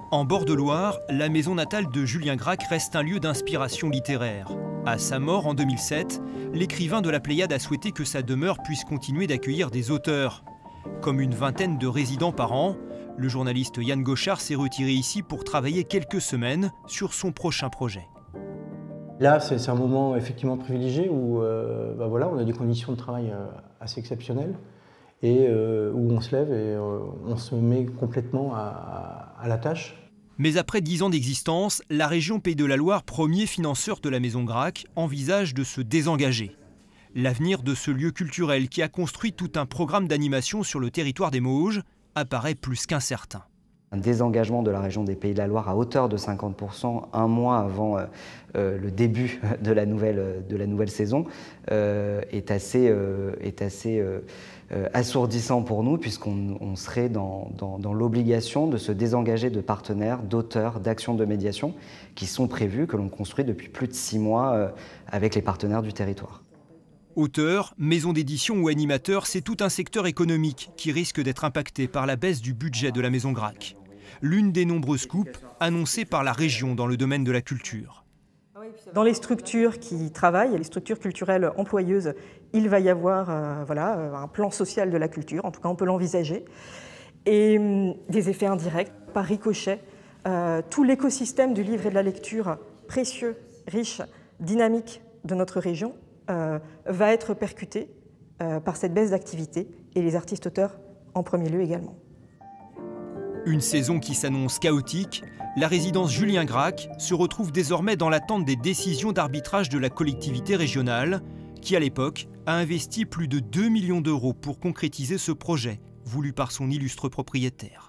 En bord de Loire, la maison natale de Julien Gracq reste un lieu d'inspiration littéraire. À sa mort en 2007, l'écrivain de la Pléiade a souhaité que sa demeure puisse continuer d'accueillir des auteurs. Comme une vingtaine de résidents par an, le journaliste Yann Gauchard s'est retiré ici pour travailler quelques semaines sur son prochain projet. Là, c'est un moment effectivement privilégié où voilà, on a des conditions de travail assez exceptionnelles et où on se lève et on se met complètement à la tâche. Mais après 10 ans d'existence, la région Pays de la Loire, premier financeur de la maison Gracq, envisage de se désengager. L'avenir de ce lieu culturel qui a construit tout un programme d'animation sur le territoire des Mauges apparaît plus qu'incertain. Un désengagement de la région des Pays de la Loire à hauteur de 50%, un mois avant le début de la nouvelle saison, est assez assourdissant pour nous, puisqu'on serait dans l'obligation de se désengager de partenaires, d'auteurs, d'actions de médiation qui sont prévues, que l'on construit depuis plus de 6 mois avec les partenaires du territoire. Auteurs, maisons d'édition ou animateurs, c'est tout un secteur économique qui risque d'être impacté par la baisse du budget de la maison Gracq. L'une des nombreuses coupes annoncées par la région dans le domaine de la culture. Dans les structures qui travaillent, les structures culturelles employeuses, il va y avoir un plan social de la culture, en tout cas on peut l'envisager, et des effets indirects, par ricochet. Tout l'écosystème du livre et de la lecture, précieux, riche, dynamique de notre région, va être percuté par cette baisse d'activité, et les artistes-auteurs en premier lieu également. Une saison qui s'annonce chaotique, la résidence Julien Gracq se retrouve désormais dans l'attente des décisions d'arbitrage de la collectivité régionale, qui à l'époque a investi plus de 2 millions d'euros pour concrétiser ce projet, voulu par son illustre propriétaire.